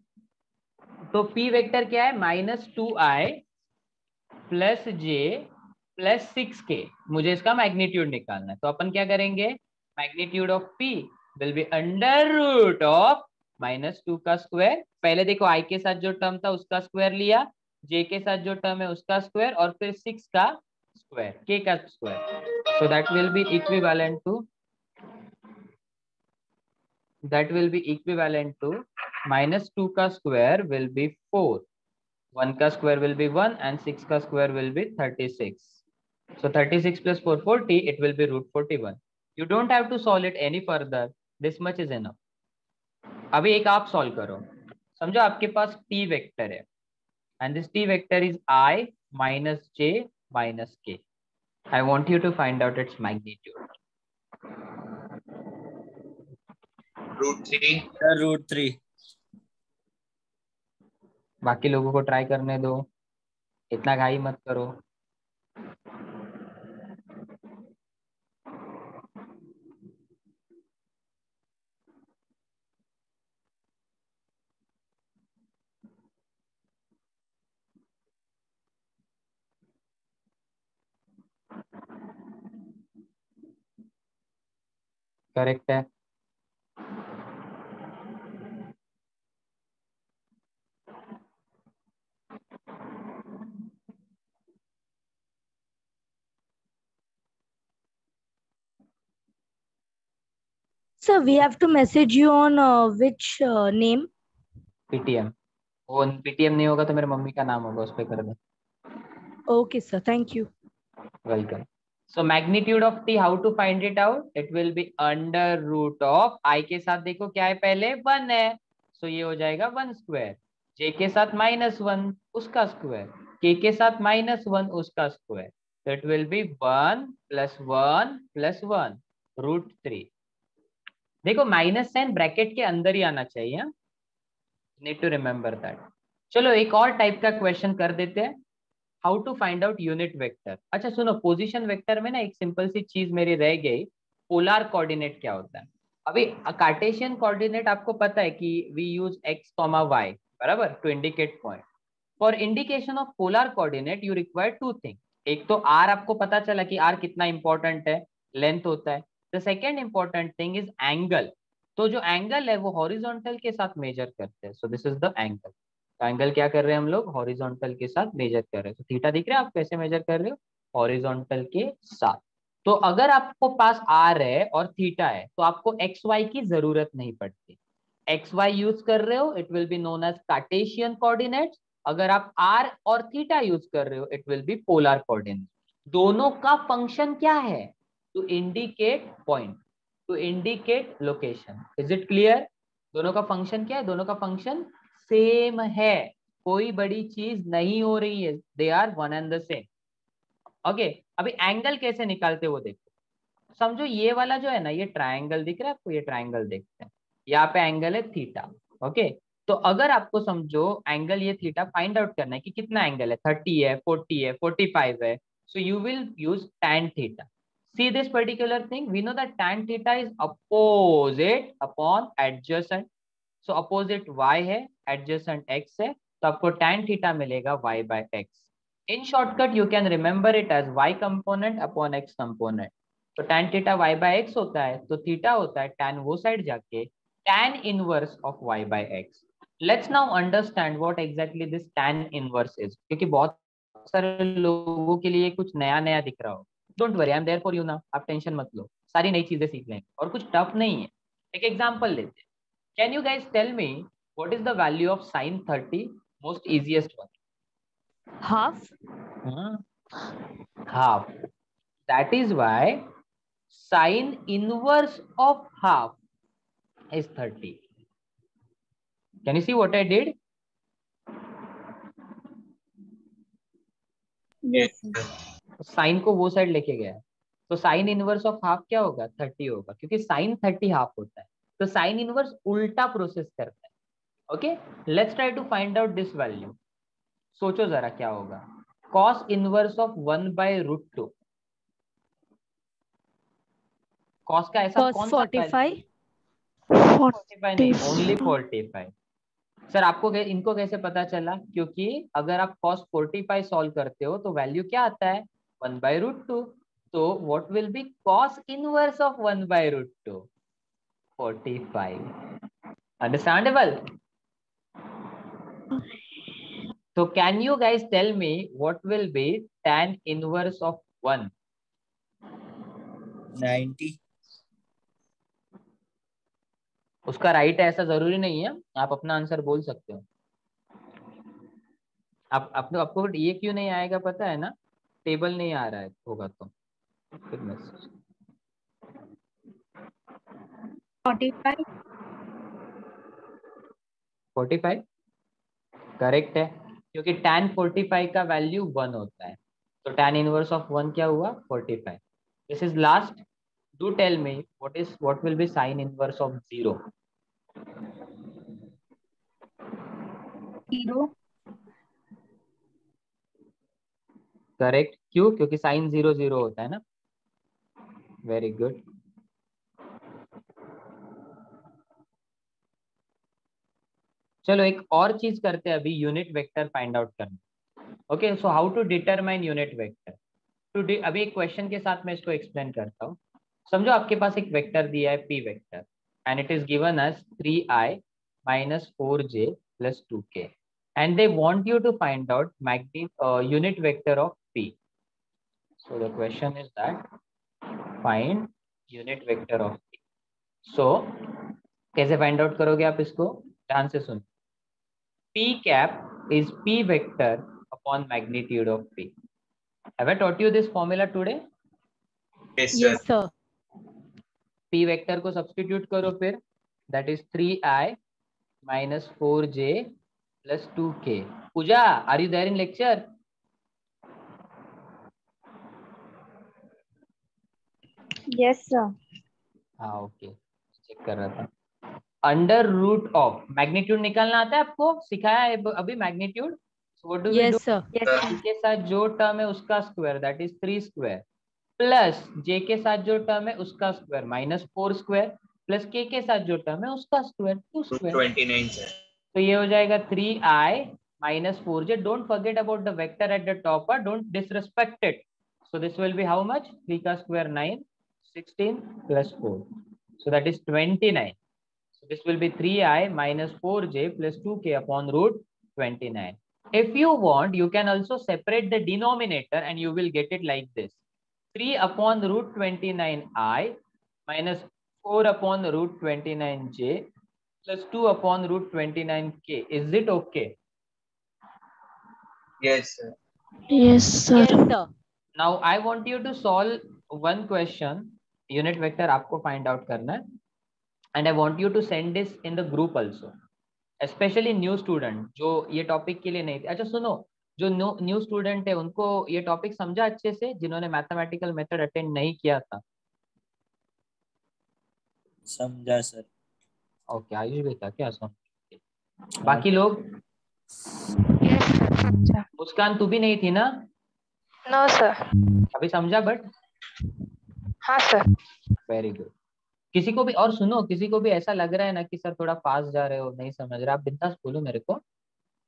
तो p वेक्टर क्या है, -2i प्लस जे प्लस 6k। मुझे इसका मैग्नीट्यूड निकालना है, तो अपन क्या करेंगे, magnitude of p will be under root of -2 का स्क्वायर। पहले देखो i के साथ जो टर्म था उसका स्क्वायर लिया, j के साथ जो टर्म है उसका स्क्वायर, और फिर 6 का स्क्वायर, k का square. So that will be equivalent to -2 का स्क्वायर विल बी 4, 1 का स्क्वायर will be 1 and 6 का square will be 36. So 36 plus 4 40, it will be root 41. You don't have to solve it any further. This much is enough. अभी एक आप solve करो। समझो आपके पास t vector है and this t vector is I minus j minus k. I want you to find out its magnitude. √3। Sir √3। बाकी लोगों को ट्राई करने दो, इतना घाई मत करो। करेक्ट है। Sir, we have to message you on which name? PTM, वो पीटीएम नहीं होगा तो मेरे मम्मी का नाम होगा, उस पर कर दो। Okay, sir. Thank you. Welcome. So magnitude of T, how to find it out? It will be under root of I के साथ देखो क्या है, पहले 1 है, सो ये हो जाएगा 1 स्क्वायर। जे के साथ -1 उसका स्क्वायर, के साथ -1 उसका स्क्वायर, तो इट विल बी 1 + 1 + 1 √3। देखो माइनस साइन ब्रैकेट के अंदर ही आना चाहिए, नीड टू रिमेम्बर दैट। चलो एक और टाइप का क्वेश्चन कर देते हैं, how to find out unit vector. अच्छा सुनो, पोजीशन वेक्टर में ना एक सिंपल सी चीज मेरी रह गई, पोलर कोऑर्डिनेट क्या होता है। अभी कार्टेशियन कोऑर्डिनेट आपको पता है कि वी यूज x, y बराबर to indicate point. For indication of polar coordinate you require 2 thing. एक तो r, आपको पता चला कि r कितना इंपॉर्टेंट है, लेंथ होता है। The second important thing is angle. तो जो एंगल है वो हॉरिजॉन्टल के साथ मेजर करते हैं, so this is the angle. Angle क्या कर रहे हैं हम लोग, हॉरिजॉन्टल के साथ मेजर कर रहे हैं। तो थीटा दिख रहा है, आप कैसे मेजर कर रहे हो, हॉरिजॉन्टल के साथ। तो अगर आपको पास आर है और थीटा है तो आपको एक्स वाई की जरूरत नहीं पड़ती। एक्स वाई यूज कर रहे हो, it will be known as Cartesian coordinates. अगर आप आर और थीटा यूज कर रहे हो, it will be polar coordinate. दोनों का फंक्शन क्या है, to indicate point, to indicate location. Is it clear? दोनों का फंक्शन क्या है, दोनों का फंक्शन सेम है, कोई बड़ी चीज नहीं हो रही है, they are one and the same. Okay, अभी एंगल कैसे निकालते वो देखो। समझो ये वाला जो है ना, ये ट्रायंगल दिख रहा है आपको, ये ट्रायंगल देखते हैं, यहाँ पे एंगल है थीटा। ओके, तो अगर आपको समझो एंगल ये थीटा फाइंड आउट करना है कि कितना एंगल है, 30 है, 40 है, 45 है, so you will use tan theta. See this particular thing, we know that tan theta is opposite upon adjacent. So opposite y है, adjacent x है, तो आपको tan theta मिलेगा y/x. In shortcut you can remember it as y component upon x component. तो tan theta y/x होता है, तो theta होता है tan वो साइड जाके tan inverse of y/x. Let's now understand what exactly this tan inverse is, क्योंकि बहुत सारे लोगों के लिए कुछ नया नया दिख रहा हो। Don't worry, I am there for you ना, आप टेंशन मत लो, सारी नई चीजें सीख लेंगे और कुछ टफ नहीं है। एक एग्जांपल लेते हैं, can you guys tell me what is the value of sin 30? Most easiest one, Half. half. That is why sin inverse of half is 30. Can you see what I did? Yes. Sine को वो side लेके गया, तो sine inverse of half क्या होगा, 30 होगा, क्योंकि sign 30 half होता है, तो साइन इनवर्स उल्टा प्रोसेस करता है। Okay, let's try to find out this value. सोचो जरा क्या होगा, cos इनवर्स ऑफ 1/√2। cos का ऐसा Cos कौन सा 45. 45 नहीं, ओनली 45। सर आपको इनको कैसे पता चला, क्योंकि अगर आप cos 45 सॉल्व करते हो तो वैल्यू क्या आता है, 1/√2। तो what will be cos inverse of 1/√2? 45। Understandable? तो can you guys tell me what will be tan inverse of 1? 90। उसका राइट है ऐसा जरूरी नहीं है, आप अपना आंसर बोल सकते हो। आपको ये क्यों नहीं आएगा पता है ना, टेबल नहीं आ रहा है होगा तो फिर मैसेज। 45. 45 करेक्ट है, क्योंकि tan 45 का वैल्यू 1 होता है, तो tan इनवर्स ऑफ 1 क्या हुआ, 45। This is last, do tell me what will be sin inverse of 0? 0. Correct, क्यों, क्योंकि sin 0 0 होता है ना। Very good. चलो एक और चीज करते हैं अभी, यूनिट वेक्टर फाइंड आउट करना। Okay, so how to determine unit vector. अभी एक क्वेश्चन के साथ मैं इसको एक्सप्लेन करता हूँ। समझो आपके पास एक वेक्टर दिया है p vector and it is given as 3i minus 4j plus 2k and they want you to find out unit vector of p. So the question is that find unit vector of p. So कैसे find out करोगे आप इसको? ध्यान से सुन. p cap is p vector upon magnitude of p. Have I taught you this formula today? Yes, sir. Yes, sir. p vector को substitute करो फिर. That is 3i minus 4j plus 2k. Pooja, are you there in lecture? Yes, sir. हाँ okay, check कर रहा था. Under root of magnitude निकालना आता है आपको? सिखाया है अभी magnitude. So what do we do? Yes, sir. Yes, Sir. sir. के साथ जो टर्म है उसका square, that is 3 square, plus J के साथ जो टर्म है उसका स्क्वायर माइनस 4 स्क्वायर, प्लस के साथ जो टर्म है उसका स्क्वायर 2 Root स्क्वायर. 29, sir. तो ये हो जाएगा 3i minus 4j. Don't forget about the vector at the top. Don't disrespect it. So this will be how much? 3 का square 9, 16 plus 4. So that is 29. So this will be 3i minus 4j plus 2k upon root 29. If you want, you can also separate the denominator and you will get it like this. 3 upon root 29i minus 4 upon root 29j plus 2 upon root 29k. Is it okay? Yes, sir. Yes, sir. Yes, sir. Now I want you to solve one question. Unit vector आपको find out करना है. And I want you to send this in the group also. Especially new student जो ये topic के लिए नहीं थे. अच्छा सुनो, जो न्यू स्टूडेंट है उनको ये टॉपिक समझा अच्छे से, जिन्होंने मैथमेटिकल मेथड अटेंड नहीं किया था? समझा सर. ओके, आयुष भी था क्या? समझ. बाकी लोग? Yes, sir. समझा. मुस्कान तू भी नहीं थी ना? No, sir. अभी समझा बट? हाँ, sir. Very good. किसी को भी, और सुनो, किसी को भी ऐसा लग रहा है ना कि सर थोड़ा फास्ट जा रहे हो, नहीं समझ रहे, आप बिंदास बोलो मेरे को,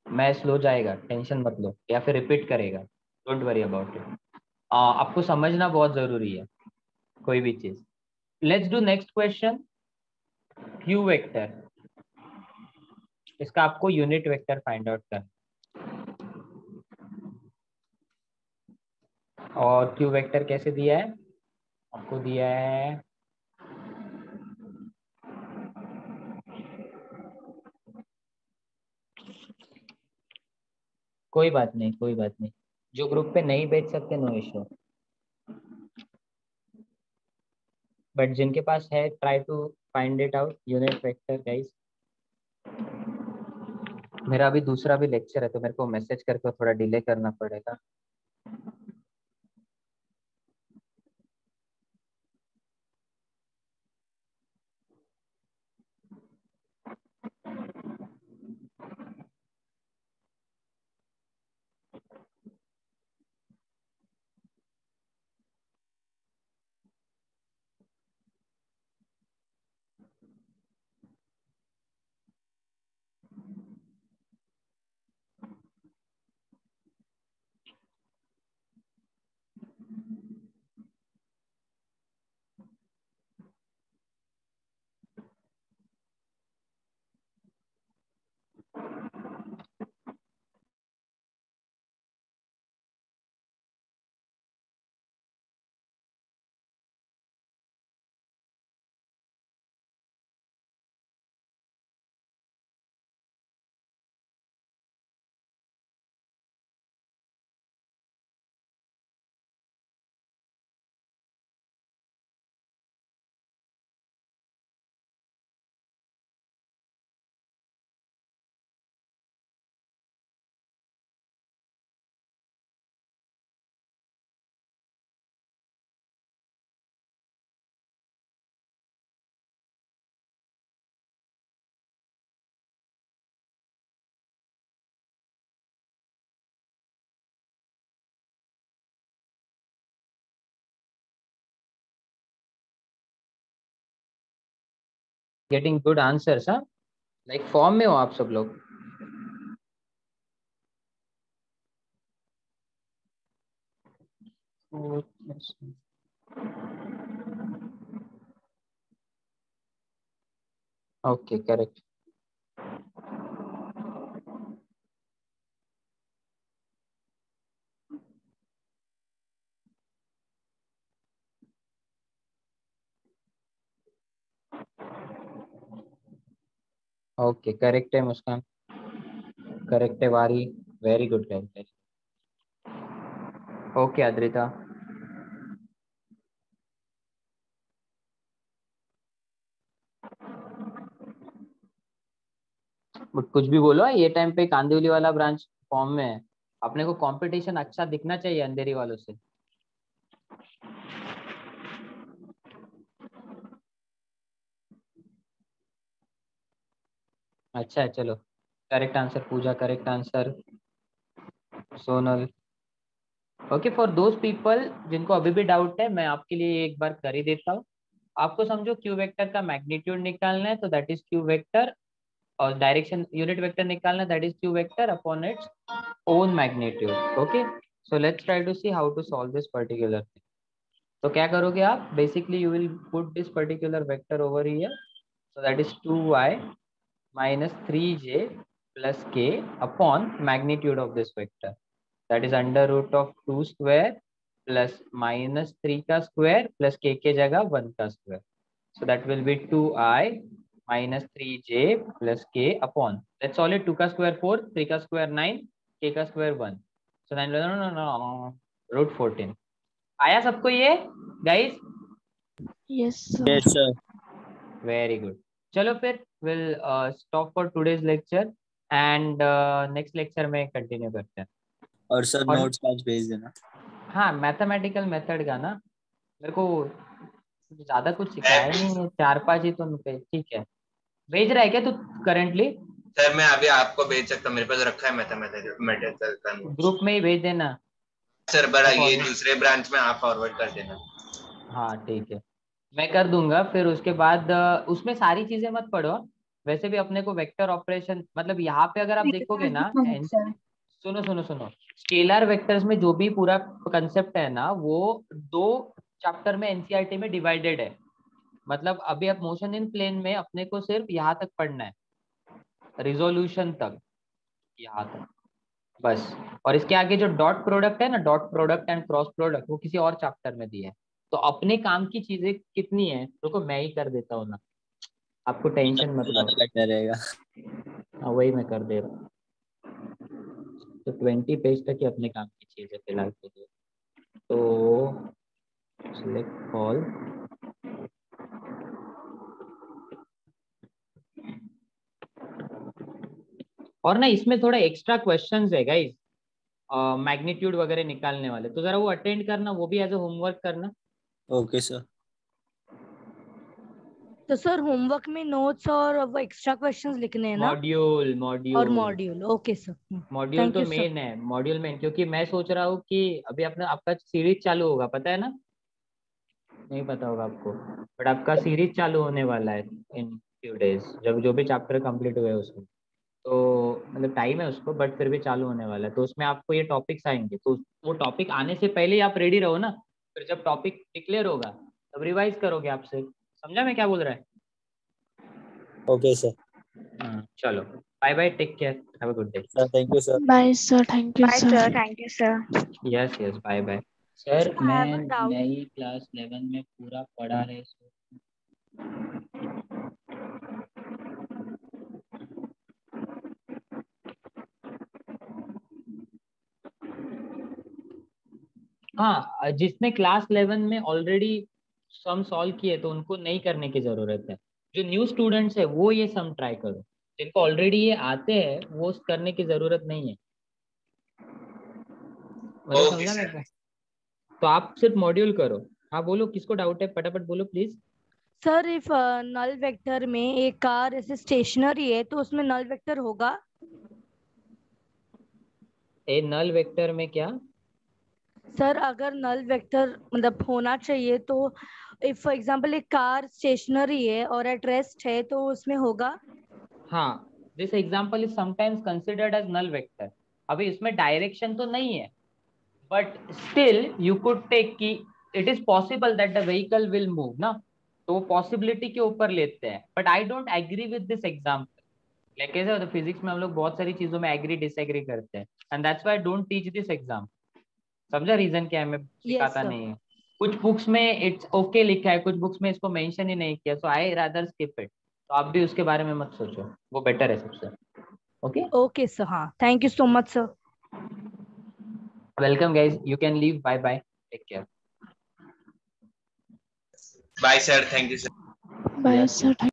मैं स्लो जाएगा, टेंशन मत लो, या फिर रिपीट करेगा. Don't worry about it. आपको समझना बहुत जरूरी है कोई भी चीज. Let's do next question. Q vector, इसका आपको यूनिट वेक्टर फाइंड आउट करना. और क्यू वेक्टर कैसे दिया है आपको? दिया है कोई बात नहीं, कोई बात नहीं. जो ग्रुप पे नहीं भेज सकते नो इशू, बट जिनके पास है try to find it out unit vector guys. मेरा अभी दूसरा भी लेक्चर है तो मेरे को मैसेज करके थोड़ा डिले करना पड़ेगा. Getting good answers. हाँ, लाइक फॉर्म में हो आप सब लोग? Okay correct. ओके करेक्ट है मुस्कान, करेक्ट है वारी, very good guys. Okay Adrita. But कुछ भी बोलो, ये टाइम पे कांदिवली वाला ब्रांच फॉर्म में है, अपने को कंपटीशन अच्छा दिखना चाहिए अंधेरी वालों से। अच्छा है चलो, correct answer Pooja, correct answer Sonal. Okay for those people जिनको अभी भी डाउट है, मैं आपके लिए एक बार कर ही देता हूँ। आपको समझो क्यू वेक्टर का मैग्नीट्यूड निकालना है, तो दैट इज क्यू वेक्टर, और डायरेक्शन यूनिट वेक्टर निकालना, that is q vector upon its own magnitude. Okay, so let's try to see how to solve this particular thing. तो क्या करोगे आप, basically you will put this particular vector over here, so that is 2y minus 3j plus k upon magnitude of this vector, that is under root of 2 square plus minus 3 का square plus k के जगह 1 का square, so that will be 2i minus 3j plus k upon, let's solve it, 2 का square 4, 3 का square 9, k का square 1, so then no, root 14। आया सबको ये guys? Yes, sir. Yes sir. Very good. चलो फिर will stop for today's lecture and next lecture में continue करते हैं। और सर और- नोट्स आज भेज देना। हाँ मैथमेटिकल मेथड का ना, मेरे को ज्यादा कुछ सिखाया नहीं है, 4-5 ही तो ठीक है। भेज रहा है क्या तू करेंटली? सर मैं अभी आपको भेज सकता हूँ, मेरे पास रखा है मैथमेटिकल का notes। ग्रुप में ही भेज देना। सर बड़ा मैं ये forward- दूसरे ब्रांच में आप फॉरवर्ड कर देना। हाँ ठीक है, मैं कर दूंगा। फिर उसके बाद उसमें सारी चीजें मत पढ़ो, वैसे भी अपने को वेक्टर ऑपरेशन, मतलब यहाँ पे अगर आप देखोगे ना, सुनो सुनो सुनो, स्केलर वेक्टर्स में जो भी पूरा कंसेप्ट है ना, वो 2 चैप्टर में एनसीईआरटी में डिवाइडेड है। मतलब अभी अब मोशन इन प्लेन में अपने को सिर्फ यहाँ तक पढ़ना है, रिजोल्यूशन तक, यहाँ तक बस। और इसके आगे जो डॉट प्रोडक्ट है ना, dot product and cross product, वो किसी और चैप्टर में दिया है। तो अपने काम की चीजें कितनी है, रुको मैं ही कर देता हूँ ना, आपको टेंशन मत लो। बेटर रहेगा। हाँ वही मैं कर दे रहा हूँ। तो 20 पेज तक ही अपने काम की चीज है फिलहाल के लिए। तो सिलेक्ट ऑल, और ना इसमें थोड़ा एक्स्ट्रा क्वेश्चंस है गाइस, मैग्नीट्यूड वगैरह निकालने वाले, तो जरा वो अटेंड करना, वो भी एज अ होमवर्क करना। Okay sir. तो सर होमवर्क में नोट्स और वो एक्स्ट्रा क्वेश्चंस लिखने हैं ना, मॉड्यूल और module module. Okay sir, module तो मेन है, मॉड्यूल में, क्योंकि मैं सोच रहा हूँ कि अभी अपना आपका सीरीज चालू होगा, पता है ना? नहीं पता होगा आपको, बट आपका सीरीज चालू होने वाला है इन फ्यू डेज, जब जो भी चैप्टर कंप्लीट हुए उसमें, तो मतलब टाइम है उसको, बट फिर भी चालू होने वाला है। तो उसमें आपको ये टॉपिक्स आएंगे, तो वो टॉपिक आने से पहले ही आप रेडी रहो ना, फिर जब टॉपिक डिक्लेयर होगा तब रिवाइज करोगे आपसे। समझा मैं क्या बोल रहा है? Okay sir. चलो bye bye, take care, have a good day. Sir thank you sir. Bye sir, thank you bye sir. Sir, thank you sir. Yes yes bye bye. Sir I have मैं a doubt. नई class 11 में पूरा पढ़ा है sir. हाँ जिसने class 11 में already sum solve किए तो उनको नहीं करने की जरूरत है। जो न्यू स्टूडेंट्स है वो ये सम ट्राई करो, जिनको ऑलरेडी ये आते हैं वो करने की जरूरत नहीं है। मतलब ओके समझा सर। मेरे को? तो आप सिर्फ मॉड्यूल करो। हाँ बोलो, किसको डाउट है, फटाफट बोलो please. Sir if null vector में एक कार ऐसे स्टेशनरी है तो उसमें नल वेक्टर होगा? ए नल वेक्टर में क्या? सर अगर नल वेक्टर मतलब होना चाहिए तो इफ फॉर एग्जांपल एक कार स्टेशनरी है और एट रेस्ट है तो उसमें होगा? हाँ, this example is sometimes considered as null vector. अभी इसमें डायरेक्शन तो नहीं है, but still you could take कि it is possible that the vehicle will move ना, तो वो पॉसिबिलिटी के ऊपर लेते हैं, but I don't agree with this example. Like कैसे होता है फिजिक्स में हम लोग बहुत सारी चीजों में एग्री डिसएग्री करते हैं, and that's why I don't teach this exam. समझा रीजन क्या है, मैं सिखाता sir. नहीं है। कुछ बुक्स में इट्स ओके लिखा है, कुछ बुक्स में इसको मेंशन ही नहीं किया, सो आई रादर स्किप इट। तो आप भी उसके बारे में मत सोचो, वो बेटर है सबसे। Okay Okay, sir. हाँ, thank you so much, sir. Welcome guys, you can leave, bye bye, take care. Bye sir, thank you sir. Bye Yes, sir.